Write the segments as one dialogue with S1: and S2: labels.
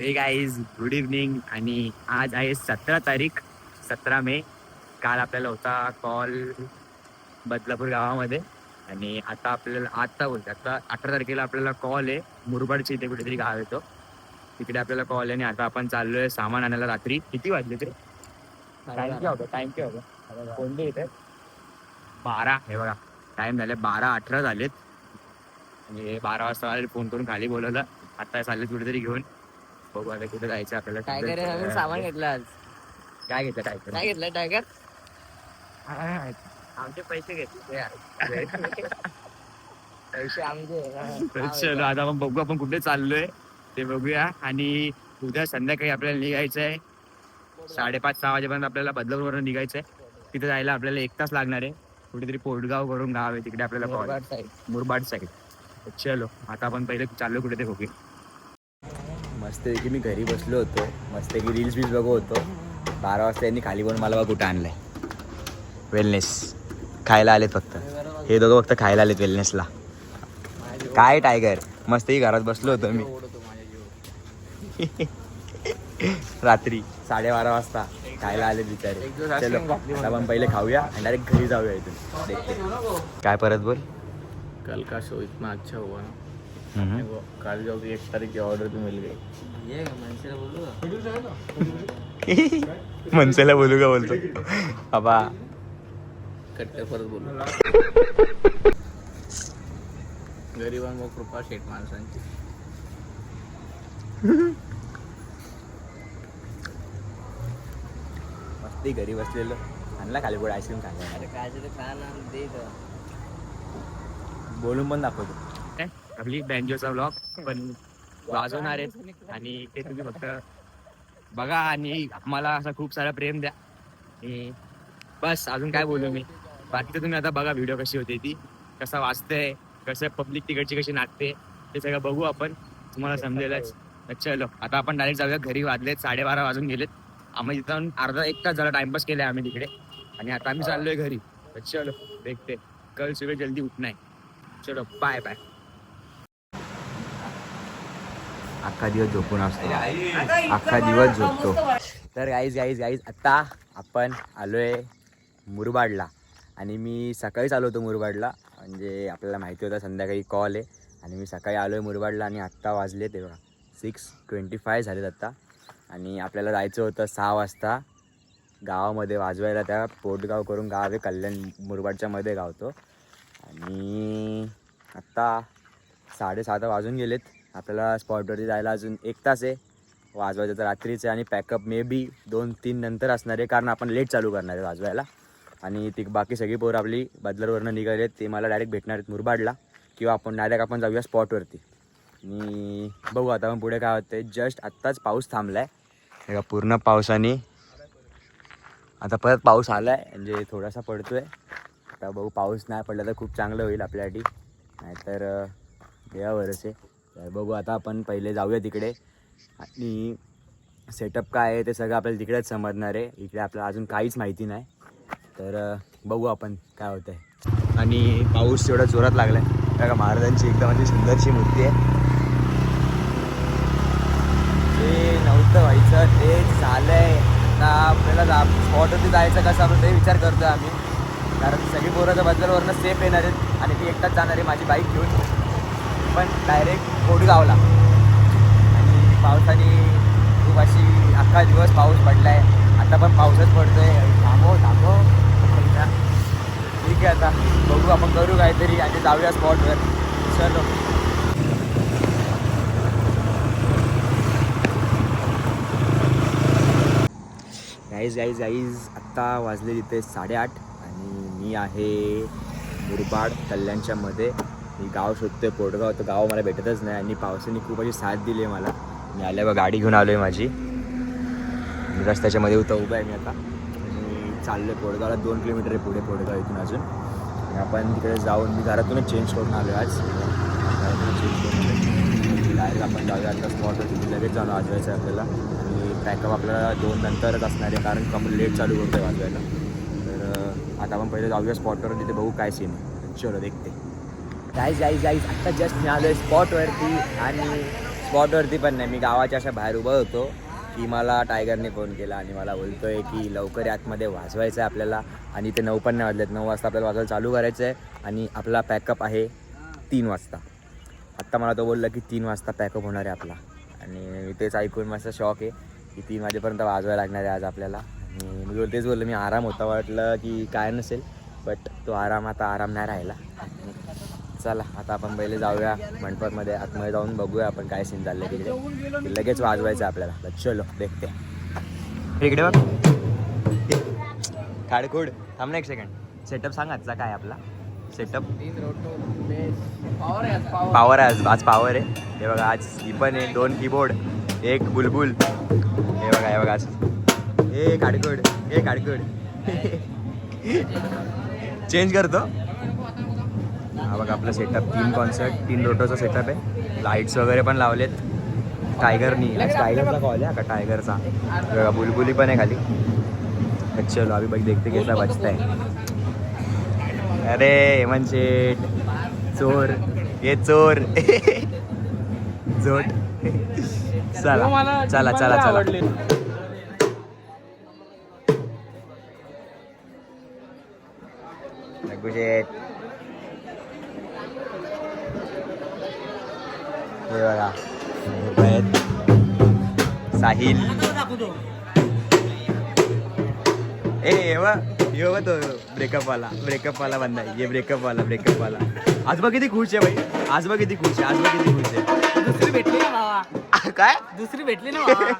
S1: हे guys good evening. आणि आज आहे 17 तारीख, 17 मे. काल आपल्याला होता कॉल बदलापूर गावामध्ये. आणि आता बोलतो, आता 18 तारखेला आपल्याला कॉल आहे मुरबाडच्या इथे कुठेतरी गाव येतो, तिकडे आपल्याला कॉल आहे. आणि आता आपण चाललोय सामान आणायला. रात्री किती वाजले ते? टाइम काय होता कोणते येते 12. हे बघा, टाइम झाले 12:18 झालेत. आणि 12 वाजता फोन करून खाली बोलवलं. आता चालले कुठेतरी घेऊन. बघू आता कुठे जायचं आपल्याला.
S2: टायगर सामान घेतलं आज.
S1: काय घेतलं टायगर?
S2: काय घेतलं टायगर?
S1: आमचे पैसे घेतले.
S2: पैसे आमचे.
S1: चलो आता आपण बघू आपण कुठे चाललोय ते बघूया. आणि उद्या संध्याकाळी आपल्याला निघायचं आहे 5:30-6 वाजेपर्यंत. आपल्याला बदलापूरवरून निघायचं आहे. तिथे जायला आपल्याला 1 तास लागणार आहे. कुठेतरी पोटगाव करून गाव आहे, तिकडे आपल्याला मुरबाड साईड. चलो आता आपण पहिले चाललो कुठे ते बघूया.
S3: मस्तपैकी मी घरी बसलो होतो, मस्तपैकी रील्स बील्स बघू होतो. 12 वाजता यांनी खाली पण मला कुठं आणलंय. वेलनेस खायला आलेत फक्त हे दोघं, फक्त खायला आलेत वेलनेसला. काय टायगर, मस्तपैकी घरात बसलो होतो मी रात्री 12:30 वाजता. खायला आले बिचारे. चलो आता आपण पहिले खाऊया आणि डायरेक्ट घरी जाऊया इथून. देखते काय परत बोल.
S4: कल का शो इतना अच्छा हुआ ना, कल जो 1 तारीख की ऑर्डर भी मिल गई.
S2: ये मनसेला बोलू
S3: मनसेला बोलू का बोलतो बाबा.
S4: कट्टर परत बोलू. गरिबांवर कृपा शेठ माणसांची.
S3: मस्ती घरी बसलेलो, आणला खाली पुढे आईस्क्रीम खायला.
S2: अरे काय ते खा ना दे इथं.
S3: बोलून पण दाखवतो.
S1: आपली बँजोचा व्लॉग पण वाजवणार आहेत. आणि ते तुम्ही फक्त बघा आणि आम्हाला असं खूप सारा प्रेम द्या. आणि बस अजून काय बोलू मी. बाकी तर तुम्ही आता बघा व्हिडिओ कशी होते, ती कसा वाचते, कसं पब्लिक तिकडची कशी नाचते, ते सगळं बघू आपण. तुम्हाला समजेलच. चलो आता आपण डायरेक्ट जाऊया घरी. वाजलेत 12:30 वाजून गेलेत. आम्ही तिथं अर्धा 1 तास झाला टाइमपास केलाय आम्ही तिकडे. आणि आता आम्ही चाललोय घरी. चलो देखते, कल सुबह जल्दी उठना है. चलो बाय बाय.
S3: अख्खा दिवस झोपून असतो, अख्खा दिवस झोपतो. तर गाईज आत्ता आपण आलोय मुरबाडला. आणि मी सकाळीच आलो होतो मुरबाडला, म्हणजे आपल्याला माहिती होता संध्याकाळी कॉल आहे. आणि मी सकाळी आलो आहे मुरबाडला. आणि आत्ता वाजले तेव्हा 6:25 झालेत आत्ता. आणि आपल्याला जायचं होतं 6 वाजता गावामध्ये वाजवायला. त्या पोटगाव करून गाव आहे, कल्याण मुरबाडच्या मध्ये गाव तो. आणि आत्ता 7:30 वाजून गेलेत. आपल्याला स्पॉटवरती जायला अजून 1 तास आहे. वाजवायचं तर रात्रीचं. आणि पॅकअप मे बी 2-3 नंतर असणार आहे, कारण आपण लेट चालू करणार आहे वाजवायला. आणि ती बाकी सगळी पोरं आपली बदलरवरनं निघाले आहेत, ते मला डायरेक्ट भेटणार आहेत मुरबाडला. किंवा आपण डायरेक्ट जाऊया स्पॉटवरती. आणि बघू आता आपण पुढे काय होतं. जस्ट आत्ताच पाऊस थांबला आहे का पूर्ण पावसाने. आता परत पाऊस आला आहे, म्हणजे थोडासा पडतो आहे. आता बघू, पाऊस नाही पडला तर खूप चांगलं होईल आपल्यासाठी, नाहीतर देवावरच आहे. तर बघू आता आपण पहिले जाऊया तिकडे. आणि सेटअप काय आहे ते सगळं आपल्याला तिकडेच समजणार आहे. इकडे आपल्याला अजून काहीच माहिती नाही. तर बघू आपण काय होतं आहे. आणि पाऊस एवढा जोरात लागला आहे बघा. महाराजांची एकदम अशी सुंदरशी मूर्ती आहे. ते नव्हतं व्हायचं ते झालं आहे. आता आपल्याला स्पॉटवरती जायचं कसं आपण ते विचार करतो आहे आम्ही. कारण सगळी पोरं बदलवरनं सेफ येणार आहेत. आणि ती एकटाच जाणार आहे माझी बाईक घेऊन. पण डायरेक्ट कोडगावला. आणि पावसाने खूप अशी अख्खा दिवस पाऊस पडला आहे. आता पण पाऊसच पडतो आहे. थांबव ठीक आहे. आता बघू आपण करू काहीतरी आणि जाऊया स्पॉटवर. चलो गाईज आत्ता वाजले तिथे 8:30. आणि मी आहे मुरबाड कल्याणच्या मध्ये. मी गाव शोधतोय, पोटगाव. तर गाव मला भेटतच नाही. आणि पावसाने खूप अशी साथ दिली आहे मला. मी आल्यावर गाडी घेऊन आलो आहे माझी. रस्त्याच्या मध्ये उभा आहे मी आता. आणि चाललो आहे पोटगावला. 2 किलोमीटर आहे पुढे पोटगाव इथून अजून. आणि आपण तिकडे जाऊन मी घरातूनच चेंज करून आलो आहे आज. घरातूनच चेंज करून डायरेक्ट आपण जाऊया आता स्पॉटवर. तिथे लगेच जाऊन वाजवायचं आहे आपल्याला. आणि पॅकअप आपल्याला 2 नंतरच असणार आहे, कारण आपण लेट चालू करतो आहे वाजवायला. तर आता आपण पहिले जाऊया स्पॉटवर. तिथे बघू काय सीन आहे. चलो देखते. गाईज आत्ता जस्ट मी आलो आहे स्पॉटवरती. आणि स्पॉटवरती पण नाही, मी गावाच्या अशा बाहेर उभा होतो की मला टायगरने फोन केला आणि मला बोलतोय की लवकर आतमध्ये वाजवायचं आहे आपल्याला. आणि ते 9 पण नाही वाजलेत, 9 वाजता आपल्याला वाजवायला चालू करायचं आहे. आणि आपला पॅकअप आहे 3 वाजता. आत्ता मला तो बोलला की 3 वाजता पॅकअप होणार आहे आपला. आणि मी तेच ऐकून मस्त शॉक आहे की 3 वाजेपर्यंत वाजवायला लागणार आहे आज आपल्याला. आणि मी तेच बोललो, मी आराम होता वाटलं की काय नसेल, बट तो आराम नाही राहिला. चला आता आपण पहिले जाऊया मंडपामध्ये, आतमध्ये जाऊन बघूया आपण काय सीन चाललं तिकडे. लगेच वाजवायचं आपल्याला. चलो देखते. इकडे बघ खाडखोड. थांब ना एक सेकंड. सेटअप सांग आजचा काय आपला सेटअप. पावर आहे आज पावर आहे. हे बघा आज ही पण आहे, 2 कीबोर्ड, 1 बुलबुल. हे बघा आज हे खाडखोड चेंज करतो. हा बघा आपला सेटअप, 3 कॉन्सर्ट, 3 रोटोचा सेटअप आहे. लाईट्स वगैरे पण लावलेत टायगरनी. टायगरचा कॉल आहे का टायगरचा. बघा बुलबुली पण आहे खाली. चलो अभी बघ देखते कैसा बजता है. अरे हेमंत शेठ चोर, ये चोर जोट. चला चला चला चला. शेठ हे बघा साहिल. ये तो ब्रेकअप वाला बंदा है ये. ब्रेकअप वाला आज बघ किती खुश आहे भाई. आज बघ किती खुश आहे.
S2: दुसरी भेटली ना भावा.
S3: काय
S2: दुसरी भेटली ना भावा.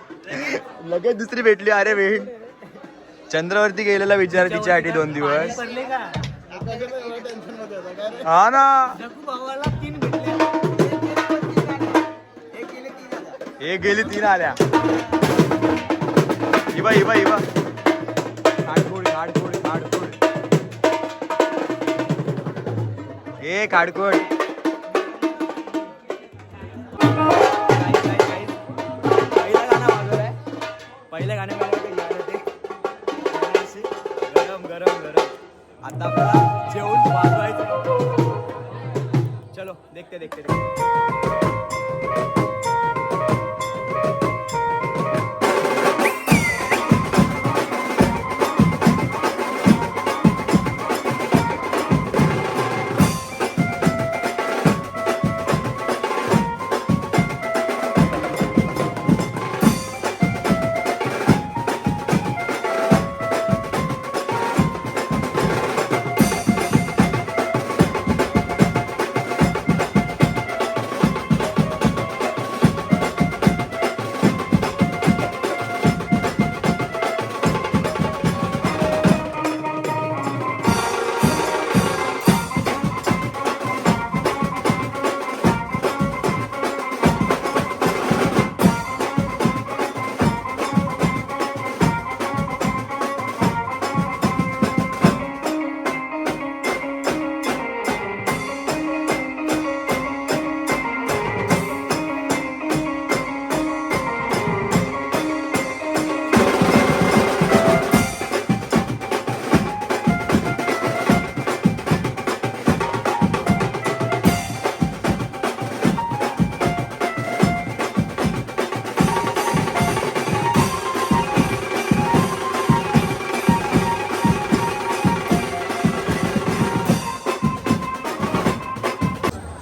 S3: लगेच दुसरी भेटली. अरे वेळ चंद्रावरती गेलेला विचार तिच्यासाठी 2 दिवस.
S2: पडले का
S3: हा ना.
S2: भावाला 3 भेटले.
S3: एक गेली 3 आल्या. इवा काडकोड ए काडकोड. पहिल्या गाण्यामध्ये गरम आता आपल्याला जेवून वाजवायचं. चलो देखते.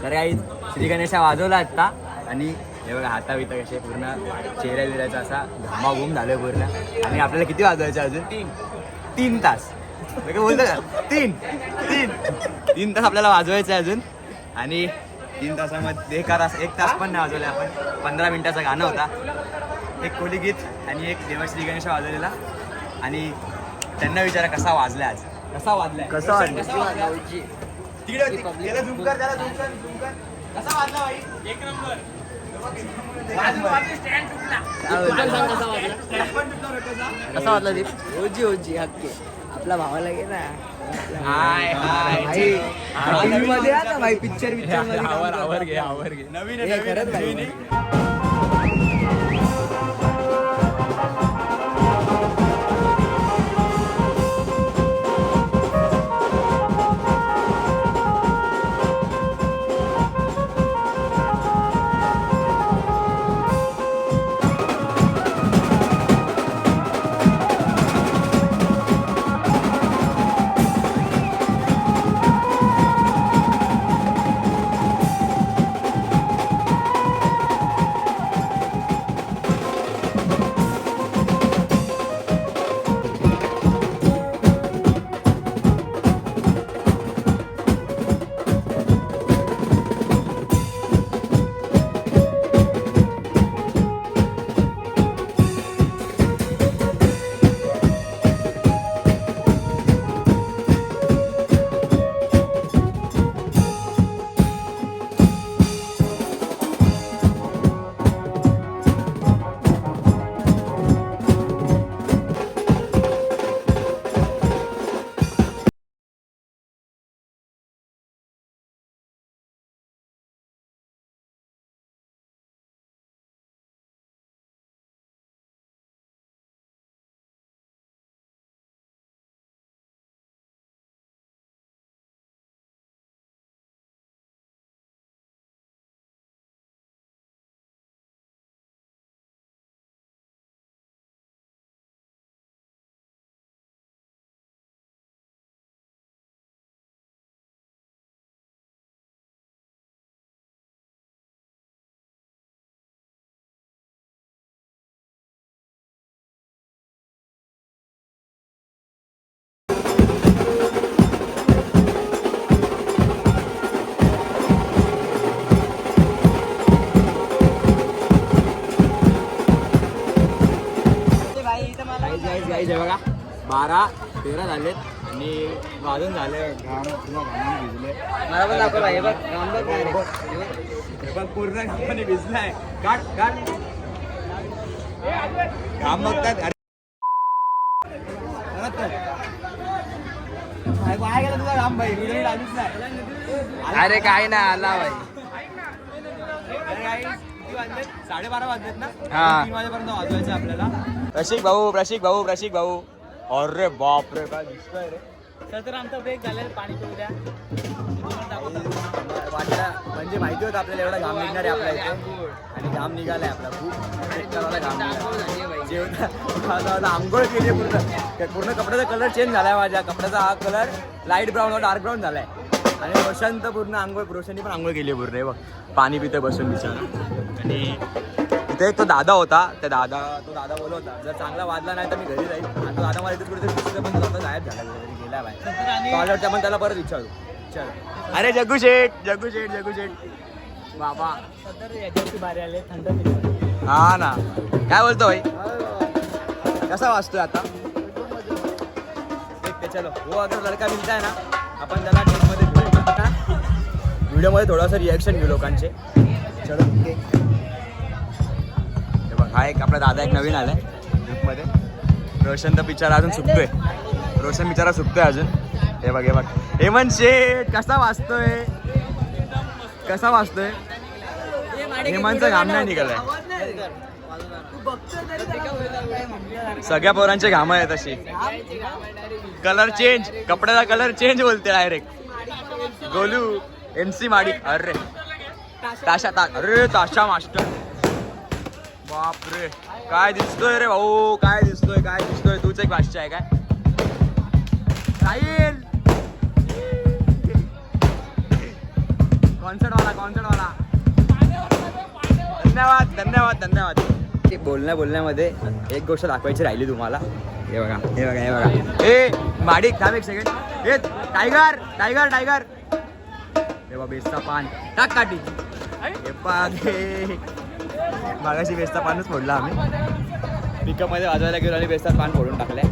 S3: तर काही श्री गणेशा वाजवला आता. आणि हे बघा हाता बिता कसे पूर्ण चेहऱ्या बिऱ्याचा असा घामाघूम झालोय पूर्ण. आणि आपल्याला किती वाजवायचे अजून 3 तास. बोलतो का 3 तास आपल्याला वाजवायचं आहे अजून. आणि 3 तासामध्ये 1 तास पण नाही वाजवले आपण. 15 मिनिटाचा गाणं होता, एक कोली गीत आणि एक देवा श्री गणेशा वाजवलेला. आणि त्यांना विचारा कसा वाजलाय आज. कसा वाजलाय तिकडे त्याला झूम कर. कसा वाजला भाई. 1 नंबर.
S2: कसा वाटला दीप. ओजी हक्के आपला भावाला गे ना. मध्ये आता भाई पिक्चर मध्ये
S3: आवर घे. नवीन
S2: खरंच भाई.
S3: काही बघा 12-13 झालेत आणि वाजून झाले घाम पूर्ण घामाने भिजले.
S2: मला पण दाखव हे बघ काम बघ नाही रे.
S3: हे बघ पूर्ण घामाने भिजलाय. काट घाम बघतात. काय गेला तुझा घाम भाई व्हिडिओ आलीच नाही.
S2: अरे काय नाही आला भाई.
S3: 12:30 वाजलेत ना.
S2: हा.
S3: 3 वाजेपर्यंत वाजवायचं आपल्याला. प्रशिक भाऊ अरे बाप रे काय दिसतोय रे.
S2: तर आमचा ब्रेक झालेला पाणी पिऊ द्या.
S3: वाटलं म्हणजे माहिती होतं आपल्याला एवढा घाम निघणार आहे आपल्या इथे आणि घाम निघालाय आपला खूप करायला घाम निघाला. जेवणा आंघोळ केली पूर्ण कपड्याचा कलर चेंज झालाय. माझ्या कपड्याचा हा colour light brown dark brown झालाय आणि रोशन तर पूर्ण रोशननी पण आंघोळ केली पूर्ण. बघ पाणी पितं बसून बिचारा. आणि इथे एक तो दादा होता. तो दादा बोलत होता जर चांगला वाजला नाही तर मी घरी जाईल. आणि तो दादा मला इथे कुठेतरी दिसलं पण तो गायब झाला गेला बाय. टॉयलेटच्या पण त्याला परत विचारू. अरे जग्गू शेठ बाबा
S2: याच्यावरती बारी आले थंड.
S3: हा ना काय बोलतो भाई कसा वाचतोय आता. चलो वो अगर लड़का मिलता है ना आपण त्याला टीममध्ये व्हिडिओमध्ये थोडासा रिॲक्शन घेऊ लोकांचे. चलो हे बघ हा एक आपला दादा एक नवीन आलाय ग्रुपमध्ये. रोशन तर बिचारा अजून सुटतोय. अजून. हे बघ हेमंत शेठ कसा वाचतोय. हेमंतचा घाम नाही निघालाय. सगळ्या पोरांचे घाम आहेत अशी. कलर चेंज कपड्याचा कलर चेंज बोलते डायरेक्ट. गोलू MC माडी अरे ताशा मास्टर बापरे काय दिसतोय रे भाऊ. काय दिसतोय तूच एक भाषा आहे काय. राहील कॉन्सर्ट वाला धन्यवाद. बोलण्यामध्ये एक गोष्ट दाखवायची राहिली तुम्हाला. हे बघा ए माडिक थांब एक सेकंड. हे टायगर हे बघा बेस्ता पान टाक काठी. हे पागे मागाशी बेस्ता पानच फोडला आम्ही. पिकअपमध्ये वाजवायला गेलो आणि बेस्ता पान फोडून टाकलंय.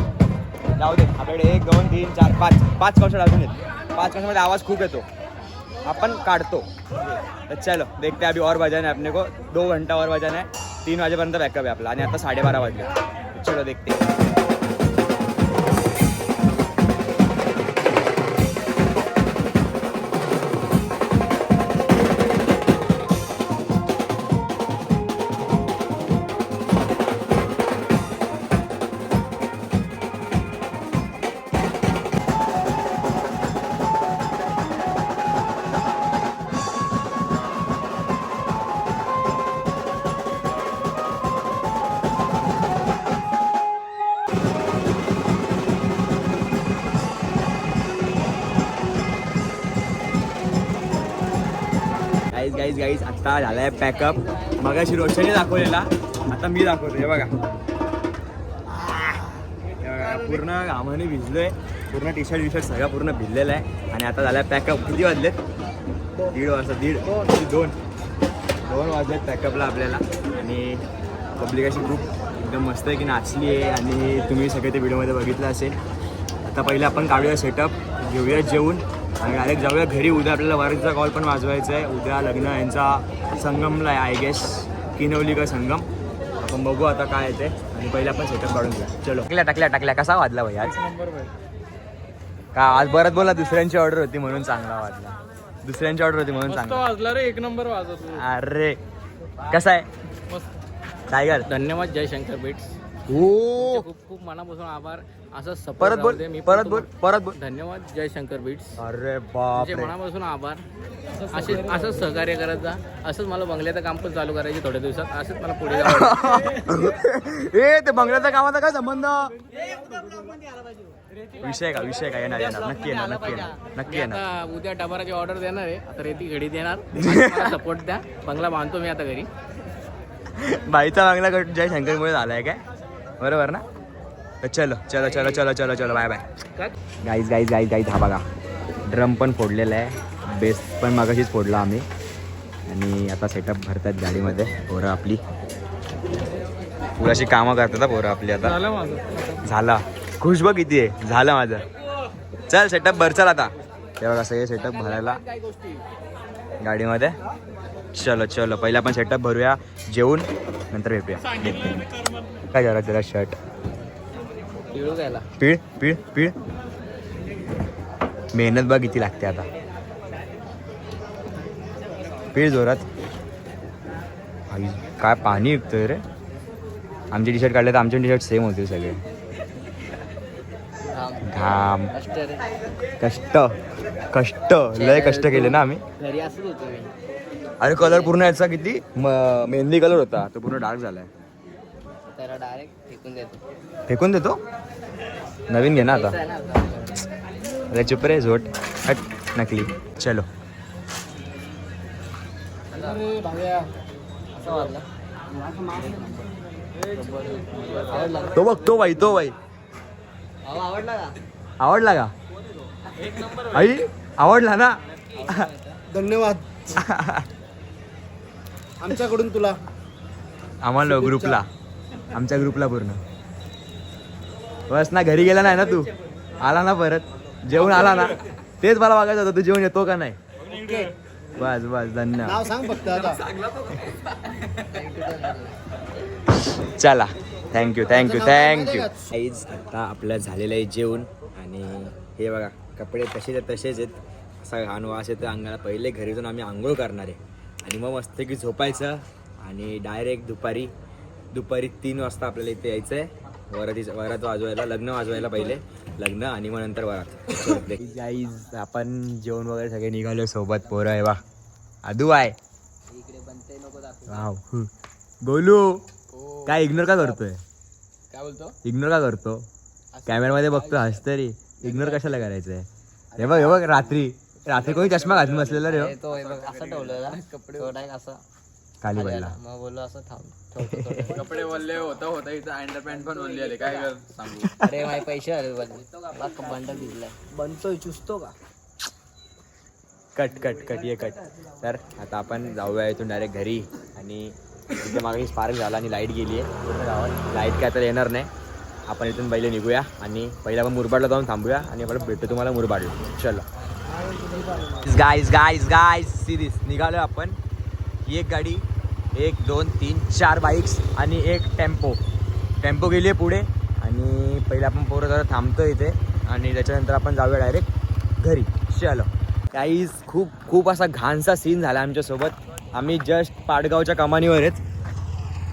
S3: जाऊ दे आपल्याकडे 1 2 3 4 5 कॉन्सर्ट अजून येत. 5 कॉन्सर्टमध्ये आवाज खूप येतो अपन काटतो. तर चलो देखते अभी और बजाना है अपने को. 2 घंटा और बजाना है. 3 वाजेपर्यंत बॅकअप आहे आपला आणि आता 12:30 वाजले. चलो देखते. गाईज आता झालाय पॅकअप. मगाशी रोशनने दाखवलेला आता मी दाखवतो. हे बघा पूर्ण घामाने भिजलोय. पूर्ण टी शर्ट सगळं पूर्ण भिजलेलं आहे आणि आता झालाय पॅकअप. किती वाजलेत 1:30 वाजता. 2 वाजलेत पॅकअपला आपल्याला. आणि पब्लिक अशी ग्रुप एकदम मस्त आहे की नाचली आहे आणि तुम्ही सगळे ते व्हिडिओमध्ये बघितलं असेल. आता पहिले आपण काढूया सेटअप घेऊया जेवून आणि डायरेक्ट जाऊया घरी. उद्या आपल्याला वारीचा कॉल पण वाजवायचा आहे. उद्या लग्न यांचा संगमला आहे आय गेस. किनवली का संगम. आपण बघू आता काय येते आणि पहिले आपण सेटअप काढून घ्या. चलो टाकल्या कसा वाजला भाई आज. का आज परत बोला दुसऱ्यांची ऑर्डर होती म्हणून चांगला वाजला. चांगला
S4: वाजला रे. 1 नंबर वाजत.
S3: अरे कसा आहे टायगर.
S4: धन्यवाद जयशंकर बीट्स.
S3: हो
S4: खूप मनापासून आभार. असं
S3: परत बोल.
S4: धन्यवाद जयशंकर बीट्स.
S3: अरे बाप
S4: मनापासून आभार. असंच सहकार्य करत जा. असंच मला बंगल्याचं काम पण चालू करायचे थोड्या दिवसात. असंच मला पुढे
S3: ए ते बंगल्याच्या कामाचा काय संबंध. विषय का येणार नक्की येणार.
S4: उद्या डबाराची ऑर्डर देणार आहे. आता रेती घडी देणार. सपोर्ट द्या. बंगला बांधतो मी आता घरी.
S3: बाईचा बंगला जयशंकरमुळे झालाय काय बरोबर ना. चलो बाय गाईज हा बघा ड्रम पण फोडलेला आहे. बेस पण मागाशीच फोडला आम्ही आणि आता सेटअप भरतात गाडीमध्ये पोरं आपली. पुराशी कामं करतात हा पोरं आपली आता.
S4: झालं माझं.
S3: झाला खुश बघ किती आहे. झालं माझं. चल सेटअप भर चल आता. ते बघा सगळे सेटअप भरायला गाडीमध्ये. चलो चलो पहिला आपण सेटअप भरूया, जेवून नंतर भेटूया. काय झालं त्याला शर्ट
S4: पिळू घ्यायला.
S3: पीळ पीळ पीळ. मेहनत बघ किती लागते आता. पीळ जोरात. आई, काय पाणी विकतोय रे. आमचे टी शर्ट काढले तर आमचे टी शर्ट सेम होते सगळे. घाम कष्ट कष्ट लय कष्ट केले ना आम्ही.
S2: घरी असंच होतो मी.
S3: अरे कलर पूर्ण याचा किती मेहंदी कलर होता तो पूर्ण डार्क झालाय.
S2: त्याला डायरेक्ट फेकून देतो.
S3: फेकून देतो. नवीन घे ना आता.
S2: असं आहे ना आपलं.
S3: अरे चुप रे झोट. हट नकली. चलो
S2: अरे भाव्या असं वाटलं. आवडला का?
S3: तो बघ तो बाई तो बाई.
S2: भाऊ आवडला का?
S3: आवडला का आई. आवडला ना.
S2: धन्यवाद आमच्याकडून तुला.
S3: आम्हाला ग्रुपला आमच्या ग्रुपला पूर्ण. बस ना घरी गेला नाही ना तू. आला ना परत जेवण आला ना. तेच मला बघायचं होतं तू जेवण येतो का नाही. बस बस धन्यवाद.
S2: नाव सांग फक्त आता.
S3: चला थँक्यू थँक्यू थँक्यू. आईज आता आपलं झालेलं आहे जेवण. आणि हे बघा कपडे तसेच आहेत. असा घाण वास येतो अंगाला. पहिले घरी जाऊन आम्ही आंघोळ करणार आहे आणि मग मस्तपैकी झोपायचं. आणि डायरेक्ट दुपारी 3 वाजता आपल्याला इथे यायचं आहे. वरात वाजवायला, लग्न वाजवायला पहिले लग्न आणि मग नंतर वरात. आईज आपण जेवण वगैरे सगळे निघालो सोबत. पोरं आहे वा. आदू आहे
S2: इकडे बनते नको दाखवू.
S3: वाव. बोलू काय इग्नोर का करतोय.
S2: काय बोलतो?
S3: इग्नोर का करतो. कॅमेरामध्ये बघतो हसतरी. इग्नोर कशाला करायचंय. हे बघ रात्री कोणी चष्मा घालून बसलेला रे.
S2: तो हे बघ असं ठेवलेला कपडे असं
S3: खाली पडला.
S2: मग बोललो असं थांब ठेवतो.
S4: कपडे वल्ले होता इथं अंडरपॅन्ट पण वल्ली आले. काय कर सांगू.
S2: अरे माझे पैसे आले बंडल दिसलाय. बनतोय चुसतो का.
S3: कट ये कट. तर आता आपण जाऊया इथून डायरेक्ट घरी. आणि इथे मागे स्पार्क झाला आणि लाईट गेली आहे पूर्ण गावात. लाईट काय आता येणार नाही. आपण इथून पहिले निघूया आणि पहिले आपण मुरबाडला जाऊन थांबूया आणि आपण भेटतो तुम्हाला मुरबाडला. चलो गाईज सिरीज निघालो आपण. एक गाडी 1 2 3 4 बाईक्स आणि एक टेम्पो गेली आहे पुढे. आणि पहिले आपण पोरं जरा थांबतो इथे आणि त्याच्यानंतर आपण जाऊया डायरेक्ट घरी. चलो गाईज खूप असा घाणसा सीन झाला आमच्यासोबत. आम्ही जस्ट पाडगावच्या कमानीवर आहेत.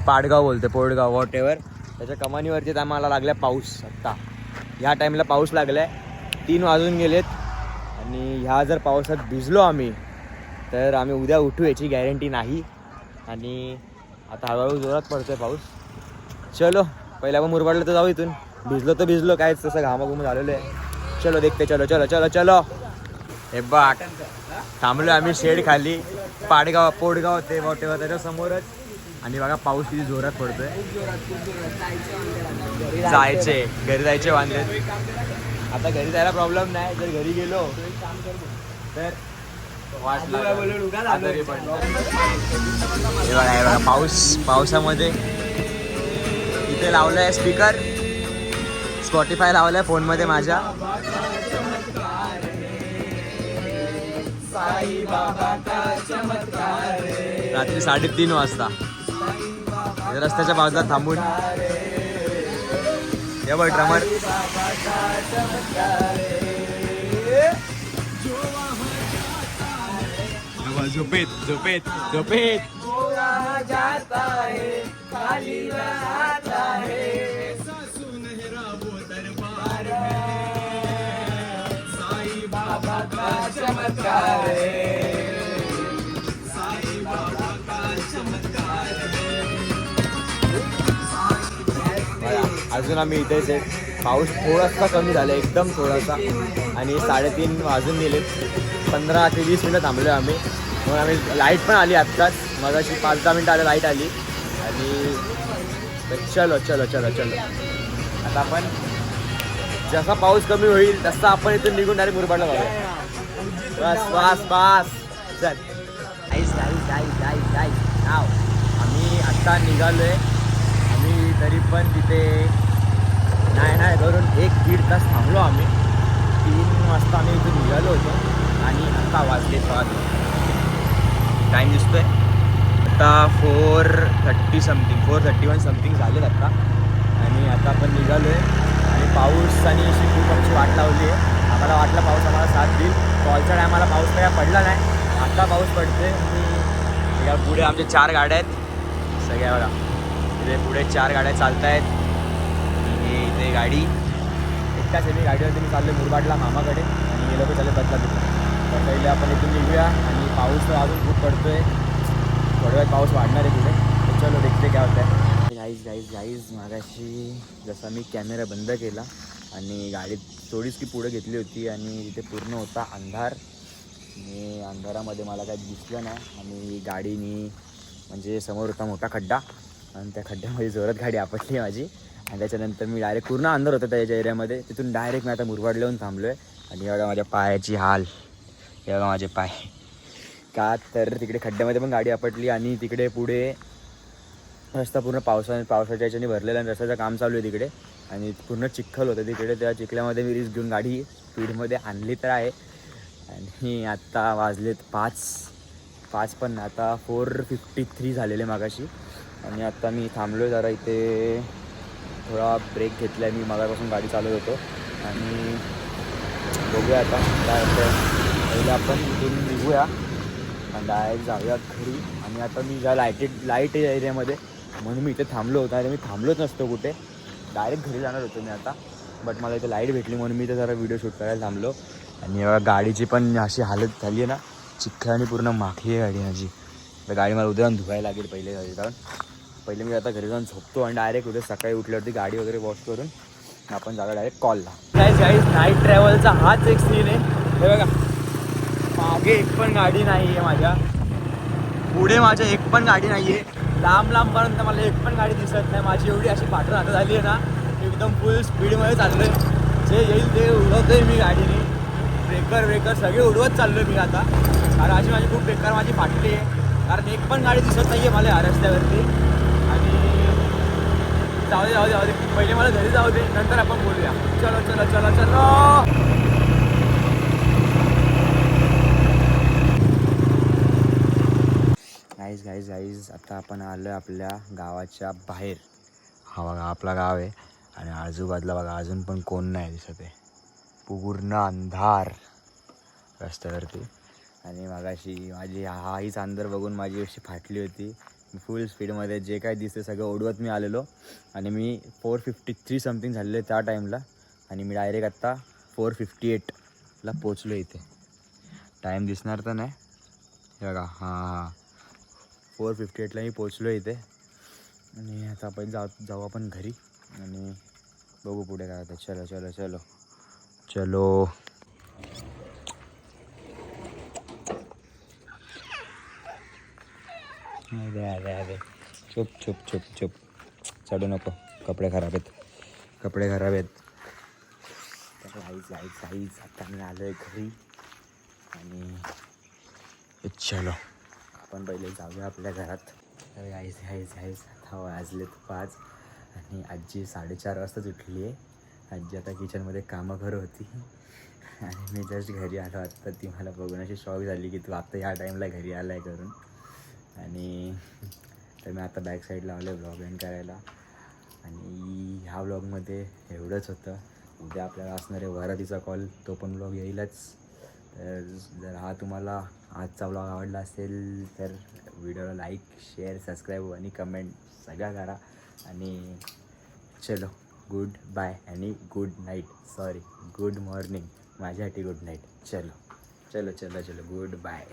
S3: पाडगाव बोलते पोडगाव वॉट एव्हर. त्याच्या कमानीवरतीच आम्हाला लागला पाऊस. आत्ता ह्या टाईमला पाऊस लागला आहे. 3 वाजून गेलेत. आणि ह्या जर पावसात भिजलो आम्ही तर आम्ही उद्या उठू याची गॅरंटी नाही. आणि आता हळूहळू जोरात पडतोय पाऊस. चलो पहिला आपण मुरबाडला तर जाऊ इथून. भिजलो काय तसं घामाघूम झालेलं आहे. चलो देखते. चलो हे बघ थांबलो आम्ही शेड खाली. पोडगाव ते वॉटेवर त्याच्या समोरच. आणि बघा पाऊस किती जोरात पडतोय. घरी जायचे वांदे. आता घरी जायला प्रॉब्लेम नाही. जर घरी गेलो तर वाट लागेल. हे बघा पावसामध्ये इथे लावलाय स्पीकर. स्पॉटीफाय लावलाय फोनमध्ये माझ्या. रात्री 3:30 वाजता रस्त्याच्या बाजूला थांबून हे बघ ड्रमर. झोपेत अजून आम्ही इथेच आहे. पाऊस थोडासा कमी झाला एकदम थोडासा. आणि 3:30 वाजून गेले. 15 ते 20 मिनटं थांबलो आम्ही. मग आम्ही लाईट पण आली आत्ताच. मगाशी 5-10 मिनटं आलं लाईट आली. आणि चलो आता आपण जसा पाऊस कमी होईल तसा आपण इथून निघून डायरेक्ट मुरबाडला जाऊया. बस चल. गाईस नाव आम्ही आत्ता निघालोय. आम्ही तरी पण तिथे नाही करून 1-1.5 तास थांबलो आम्ही. 3 वाजता आम्ही इथून निघालो होतो आणि आता वाजले 5. टाईम दिसतोय आता 4:31 समथिंग झालेत आता. आणि आता आपण निघालो आहे आणि पाऊस आणि शिकूची वाट लावली आहे. आम्हाला वाटलं पाऊस आम्हाला साथ देईल. कॉलच्या टायमाला पाऊस काय पडला नाही. आता पाऊस पडते. आणि या पुढे आमच्या 4 गाड्या आहेत सगळ्या बघा. इथे पुढे 4 गाड्या चालत आहेत. आणि इथे गाडी एकटाच आहे. मी गाडीवरती मी चाललो मुरबाडला मामाकडे आणि हे लोक चालले बदलापूर. तर पहिले आपण इथून निघूया. आणि पाऊस तर अजून खूप पडतोय. थोड्या वेळात पाऊस वाढणार आहे पुढे. तर चलो देखते काय होतं आहे. गाईज मागाशी जसा मी कॅमेरा बंद केला आणि गाडी थोडीच की पुढे घेतली होती आणि तिथे पूर्ण होता अंधार. आणि अंधारामध्ये मला काही दिसलं नाही. आणि गाडीनी म्हणजे समोर होता मोठा खड्डा आणि त्या खड्ड्यामध्ये जोरात गाडी आपटली माझी. आणि त्याच्यानंतर मी डायरेक्ट पूर्ण अंधार होता त्याच्या एरियामध्ये. तिथून डायरेक्ट मी आता मुरबाडला येऊन थांबलो आहे. आणि एवढा माझ्या पायाची हाल, एवढा माझे पाय का तर तिकडे खड्ड्यामध्ये पण गाडी आपटली. आणि तिकडे पुढे रस्ता पूर्ण पावसाच्या याच्याने भरलेला आणि रस्त्याचं काम चालू आहे तिकडे. आणि पूर्ण चिखल होतं तिकडे. त्या चिखल्यामध्ये मी रिस्क घेऊन गाडी स्पीडमध्ये आणली तर आहे. आणि आत्ता वाजलेत 5 पण आता 4:53 झालेले मागाशी. आणि आत्ता मी थांबलो जरा इथे. थोडा ब्रेक घेतला आहे मी. मागापासून गाडी चालवत होतो. आणि बघूया आता काय होतं. पहिले आपण इथून निघूया आणि डायरेक्ट जाऊया घरी. आणि आता मी ज्या लाईट एरियामध्ये म्हणून मी इथे थांबलो होतो. आणि मी थांबलोच नसतो कुठे. डायरेक्ट घरी जाणार होतो मी आता. बट मला इथे लाईट भेटली म्हणून मी इथे जरा व्हिडिओ शूट करायला थांबलो. आणि गाडीची पण अशी हालत झाली आहे ना, चिखलाने पूर्ण माखली आहे गाडी माझी. तर गाडी मला उद्या धुवायला लागेल पहिले घरी जाऊन. पहिले मी आता घरी जाऊन झोपतो आणि डायरेक्ट उद्या सकाळी उठल्यावरती गाडी वगैरे वॉश करून आपण जागा डायरेक्ट कॉलला. गाईज नाईट ट्रॅव्हलचा हाच एक सीन आहे. हे बघा मागे एक पण गाडी नाही आहे माझ्या. पुढे माझ्या एक पण गाडी नाही आहे. लांबपर्यंत मला एक पण गाडी दिसत नाही. माझी एवढी अशी पाठवून आता झाली आहे ना, एकदम फुल स्पीडमध्ये चाललो आहे. जे येईल ते उडवतो आहे मी गाडीने. ब्रेकर सगळे उडवत चाललो आहे मी आता. कारण अशी माझी खूप बेकार माझी फाटली आहे. कारण एक पण गाडी दिसत नाही आहे मला या रस्त्यावरती. आणि जाऊ दे पहिले मला घरी जाऊ दे, नंतर आपण बोलूया. चलो गाईज आता आपण आलो आहे आपल्या गावाच्या बाहेर. हा बघा आपला गाव आहे. आणि आजूबाजूला बघा अजून पण कोण नाही दिसत आहे. पूर्ण अंधार रस्त्यावरती. आणि मागाशी माझी हीच अंधार बघून माझी अशी फाटली होती. फुल स्पीडमध्ये जे काय दिसते सगळं उडवत मी आलेलो. आणि मी 4:53 समथिंग झालेले त्या टाईमला. आणि मी डायरेक्ट आत्ता 4:58ला पोचलो इथे. टाईम दिसणार तर नाही. हे बघा हां 4:58ला मी पोचलो इथे. आणि आता आपण जाऊ आपण घरी आणि बघू पुढे काय होतं. चलो अरे चुप चढू नको. कपडे खराब आहेत. तर आईच आता मी आलो आहे घरी. आणि चलो आपण पहिले जाऊया आपल्या घरात. तर आईच आता वाजलेत 5. आणि आजी 4:30 वाजताच उठली आहे. आजी आता किचनमध्ये कामं करत होती. आणि मी जस्ट घरी आलो आत्ता. ती मला बघून अशी शॉक झाली की तू आत्ता ह्या टाईमला घरी आला आहे करून. आणि तर मी आता बॅक साईडला आलो आहे ब्लॉग एंड करायला. आणि ह्या ब्लॉगमध्ये एवढंच होतं. उद्या आपल्याला असणार आहे वरातीचा कॉल. तो पण ब्लॉग येईलच. तर जर तुम्हाला आजचा ब्लॉग आवडला असेल तर व्हिडिओला लाईक, शेअर, सबस्क्राईब आणि कमेंट सगळं करा. आणि चलो गुड बाय आणि गुड नाईट. Good morning. माझ्यासाठी गुड नाईट. चलो गुड बाय.